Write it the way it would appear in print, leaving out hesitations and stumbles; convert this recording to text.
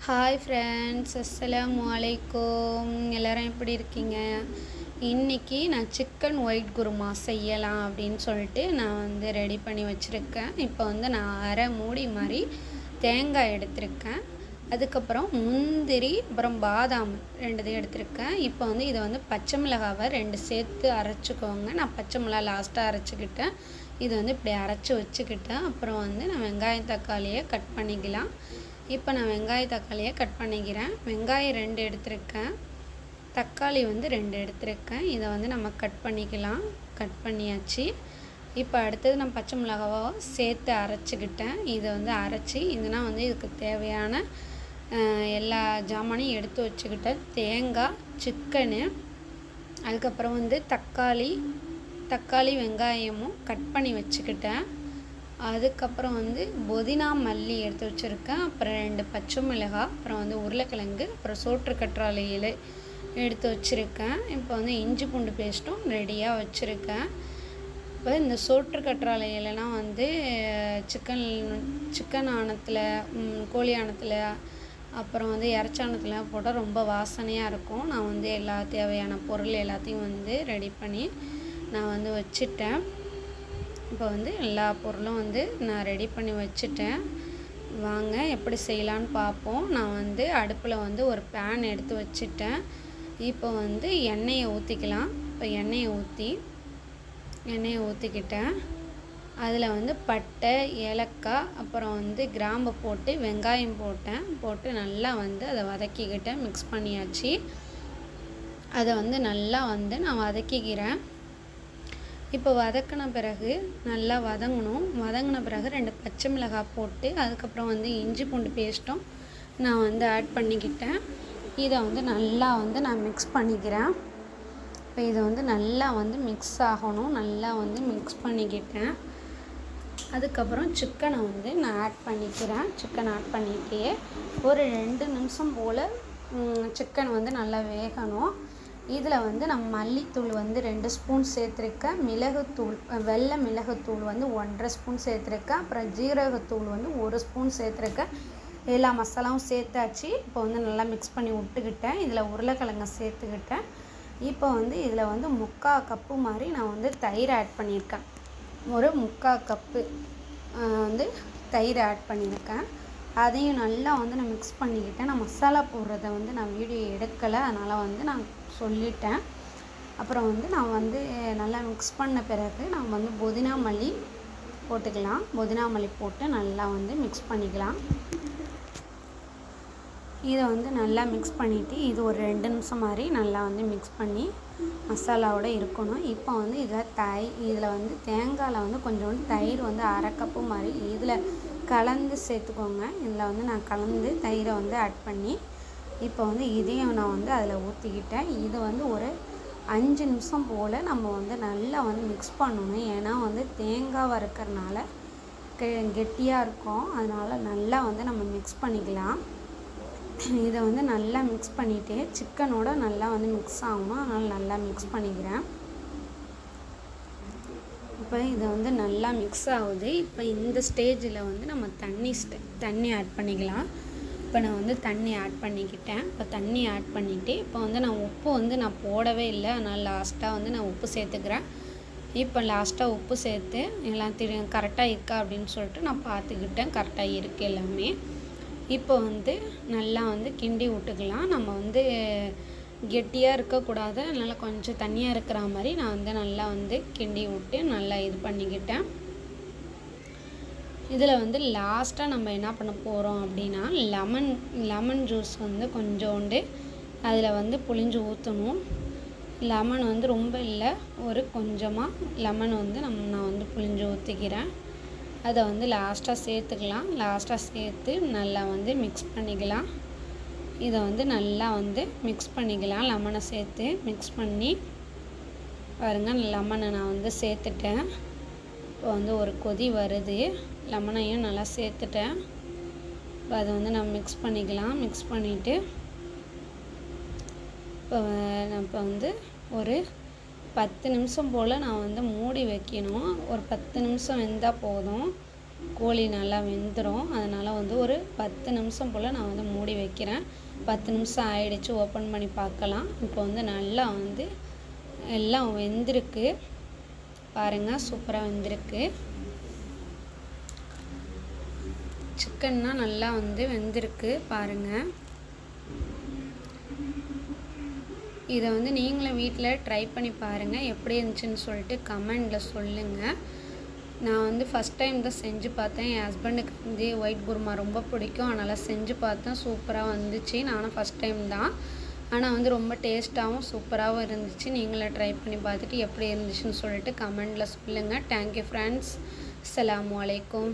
Hi friends, அஸ்ஸலாமு அலைக்கும். எல்லோரும் எப்படி இருக்கீங்க? இன்றைக்கி நான் சிக்கன் ஒயிட் குருமா செய்யலாம் அப்படின்னு சொல்லிட்டு நான் வந்து ரெடி பண்ணி வச்சுருக்கேன். இப்போ வந்து நான் அரை மூடி மாதிரி தேங்காய் எடுத்திருக்கேன். அதுக்கப்புறம் முந்திரி, அப்புறம் பாதாம் 2 எடுத்திருக்கேன். இப்போ வந்து இதை வந்து பச்சை மிளகாவை 2 சேர்த்து அரைச்சிக்கோங்க. நான் பச்சை மிளகா லாஸ்ட்டாக அரைச்சிக்கிட்டேன். இது வந்து இப்படி அரைச்சி வச்சுக்கிட்டேன். அப்புறம் வந்து நான் வெங்காயம் தக்காளியை கட் பண்ணிக்கலாம். இப்போ நான் வெங்காய தக்காளியை கட் பண்ணிக்கிறேன். வெங்காயம் 2 எடுத்திருக்கேன், தக்காளி வந்து 2 எடுத்திருக்கேன். இதை வந்து நம்ம கட் பண்ணிக்கலாம். கட் பண்ணியாச்சு. இப்போ அடுத்தது நான் பச்சை மிளகாவை சேர்த்து அரைச்சிக்கிட்டேன். இதை வந்து அரைச்சி இதுனால் வந்து இதுக்கு தேவையான எல்லா ஜாமானையும் எடுத்து வச்சுக்கிட்டேன். தேங்காய், சிக்கனு, அதுக்கப்புறம் வந்து தக்காளி வெங்காயமும் கட் பண்ணி வச்சுக்கிட்டேன். அதுக்கப்புறம் வந்து புதினா மல்லி எடுத்து வச்சுருக்கேன். அப்புறம் 2 பச்சை மிளகாய், அப்புறம் வந்து உருளைக்கிழங்கு, அப்புறம் சோற்று கற்றாழை இலை எடுத்து வச்சுருக்கேன். இப்போ வந்து இஞ்சி பூண்டு பேஸ்ட்டும் ரெடியாக வச்சுருக்கேன். இப்போ இந்த சோற்று கற்றாழை இலைலாம் வந்து சிக்கன் ஆணத்தில், கோழி ஆணத்தில், அப்புறம் வந்து இறைச்சாணத்தில் போட்டால் ரொம்ப வாசனையாக இருக்கும். நான் வந்து எல்லா தேவையான பொருள் எல்லாத்தையும் வந்து ரெடி பண்ணி நான் வந்து வச்சுட்டேன். இப்போ வந்து எல்லா பொருளும் வந்து நான் ரெடி பண்ணி வச்சுட்டேன். வாங்க எப்படி செய்யலான்னு பார்ப்போம். நான் வந்து அடுப்பில் வந்து ஒரு பேன் எடுத்து வச்சுட்டேன். இப்போ வந்து எண்ணெயை ஊற்றிக்கலாம். இப்போ எண்ணெயை ஊற்றிக்கிட்டேன். அதில் வந்து பட்டை, ஏலக்காய், அப்புறம் வந்து கிராம்பு போட்டு வெங்காயம் போட்டு நல்லா வந்து அதை வதக்கிக்கிட்டேன். மிக்ஸ் பண்ணியாச்சு. அதை வந்து நல்லா வந்து நான் வதக்கிக்கிறேன். இப்போ வதக்கின பிறகு நல்லா வதங்கின பிறகு 2 பச்சை மிளகாய் போட்டு, அதுக்கப்புறம் வந்து இஞ்சி பூண்டு பேஸ்ட்டும் நான் வந்து ஆட் பண்ணிக்கிட்டேன். இதை வந்து நல்லா வந்து நான் மிக்ஸ் பண்ணிக்கிறேன். இப்போ இதை வந்து நல்லா வந்து மிக்ஸ் ஆகணும். நல்லா வந்து மிக்ஸ் பண்ணிக்கிட்டேன். அதுக்கப்புறம் சிக்கனை வந்து நான் ஆட் பண்ணிக்கிறேன். சிக்கன் ஆட் பண்ணிகிட்டே ஒரு 2 நிமிஷம் போல் சிக்கன் வந்து நல்லா வேகணும். இதில் வந்து நான் மல்லித்தூள் வந்து 2 ஸ்பூன் சேர்த்துருக்கேன். மிளகுத்தூள், வெள்ளை மிளகுத்தூள் வந்து 1.5 ஸ்பூன் சேர்த்துருக்கேன். அப்புறம் ஜீரகத்தூள் வந்து 1 ஸ்பூன் சேர்த்துருக்கேன். எல்லா மசாலாவும் சேர்த்தாச்சு. இப்போ வந்து நல்லா மிக்ஸ் பண்ணி விட்டுக்கிட்டேன். இதில் உருளைக்கிழங்கை சேர்த்துக்கிட்டேன். இப்போ வந்து இதில் வந்து 3/4 கப்பு மாதிரி நான் வந்து தயிர் ஆட் பண்ணியிருக்கேன். ஒரு 3/4 கப்பு வந்து தயிர் ஆட் பண்ணியிருக்கேன். அதையும் நல்லா வந்து நான் மிக்ஸ் பண்ணிக்கிட்டேன். நான் மசாலா போடுறத வந்து நான் வீடியோ எடுக்கலை, அதனால் வந்து நான் சொல்லிட்டேன். அப்புறம் வந்து நான் வந்து நல்லா மிக்ஸ் பண்ண பிறகு நான் வந்து புதினா மல்லி போட்டுக்கலாம். புதினா மல்லி போட்டு நல்லா வந்து மிக்ஸ் பண்ணிக்கலாம். இதை வந்து நல்லா மிக்ஸ் பண்ணிவிட்டு இது ஒரு 2 நிமிஷம் மாதிரி நல்லா வந்து மிக்ஸ் பண்ணி மசாலாவோடு இருக்கணும். இப்போ வந்து இதில் வந்து தேங்காயில் வந்து கொஞ்சோண்டு தயிர் வந்து 1/2 கப்பு மாதிரி இதில் கலந்து சேர்த்துக்கோங்க. இதில் வந்து நான் கலந்து தயிரை வந்து ஆட் பண்ணி இப்போ வந்து இதையும் நான் வந்து அதில் ஊற்றிக்கிட்டேன். இது வந்து ஒரு 5 நிமிஷம் போல் நம்ம வந்து நல்லா வந்து மிக்ஸ் பண்ணணும். ஏன்னா வந்து தேங்காய் வறுக்கிறனால கெட்டியாக இருக்கும். அதனால் நல்லா வந்து நம்ம மிக்ஸ் பண்ணிக்கலாம். இதை வந்து நல்லா மிக்ஸ் பண்ணிவிட்டு சிக்கனோட நல்லா வந்து மிக்ஸ் ஆகணும். அதனால் நல்லா மிக்ஸ் பண்ணிக்கிறேன். இப்போ இதை வந்து நல்லா மிக்ஸ் ஆகுது. இப்போ இந்த ஸ்டேஜில் வந்து நம்ம தண்ணி ஆட் பண்ணிக்கலாம். இப்போ நான் வந்து தண்ணி ஆட் பண்ணிக்கிட்டேன். இப்போ தண்ணி ஆட் பண்ணிவிட்டு இப்போ வந்து நான் உப்பு வந்து நான் போடவே இல்லை, அதனால் லாஸ்ட்டாக வந்து நான் உப்பு சேர்த்துக்கிறேன். இப்போ லாஸ்ட்டாக உப்பு சேர்த்து எல்லாம் கரெக்டாக இருக்கா அப்படின்னு சொல்லிட்டு நான் பார்த்துக்கிட்டேன். கரெக்டாக இருக்குது எல்லாமே. இப்போ வந்து நல்லா வந்து கிண்டி விட்டுக்கலாம். நம்ம வந்து கெட்டியாக இருக்கக்கூடாது, அதனால் கொஞ்சம் தண்ணியாக இருக்கிற மாதிரி நான் வந்து நல்லா வந்து கிண்டி விட்டு நல்லா இது பண்ணிக்கிட்டேன். இதில் வந்து லாஸ்ட்டாக நம்ம என்ன பண்ண போகிறோம் அப்படின்னா லெமன் ஜூஸ் வந்து கொஞ்சோண்டு அதில் வந்து புழிஞ்சு ஊற்றணும். லெமன் வந்து ரொம்ப இல்லை, ஒரு கொஞ்சமாக லெமன் வந்து நான் வந்து புழிஞ்சு ஊற்றிக்கிறேன். அதை வந்து லாஸ்ட்டாக சேர்த்துக்கலாம். லாஸ்ட்டாக சேர்த்து நல்லா வந்து மிக்ஸ் பண்ணிக்கலாம். இதை வந்து நல்லா வந்து மிக்ஸ் பண்ணிக்கலாம். லெமனை சேர்த்து மிக்ஸ் பண்ணி பாருங்கள், லெமனை நான் வந்து சேர்த்துட்டேன். இப்போ வந்து ஒரு கொதி வருது. லெமனையும் நல்லா சேர்த்துட்டேன். இப்போ அதை வந்து நம்ம மிக்ஸ் பண்ணிக்கலாம். மிக்ஸ் பண்ணிவிட்டு இப்போ வந்து ஒரு 10 நிமிஷம் போல் நான் வந்து மூடி வைக்கணும். ஒரு 10 நிமிஷம் வெந்தால் போதும். கோழி நல்லா வெந்துடும். அதனால் வந்து ஒரு 10 நிமிஷம் போல் நான் வந்து மூடி வைக்கிறேன். 10 நிமிஷம் ஆயிடுச்சு. ஓப்பன் பண்ணி பார்க்கலாம். இப்போ வந்து நல்லா வந்து எல்லாம் வெந்திருக்கு பாருங்கள், சூப்பராக வெந்திருக்கு. சிக்கன்னா நல்லா வந்து வெந்திருக்கு பாருங்கள். இதை வந்து நீங்களும் வீட்டில் ட்ரை பண்ணி பாருங்கள், எப்படி இருந்துச்சுன்னு சொல்லிட்டு கமெண்டில் சொல்லுங்கள். நான் வந்து ஃபஸ்ட் டைம் தான் செஞ்சு பார்த்தேன். என் ஹஸ்பண்டுக்கு வந்து ஒயிட் குருமா ரொம்ப பிடிக்கும், அதனால் செஞ்சு பார்த்தேன். சூப்பராக வந்துச்சு. நானும் ஃபஸ்ட் டைம் தான், ஆனால் வந்து ரொம்ப டேஸ்ட்டாகவும் சூப்பராகவும் இருந்துச்சு. நீங்களும் ட்ரை பண்ணி பார்த்துட்டு எப்படி இருந்துச்சுன்னு சொல்லிட்டு கமெண்டில் சொல்லுங்கள். Thank you friends. அஸ்ஸலாமு அலைக்கும்.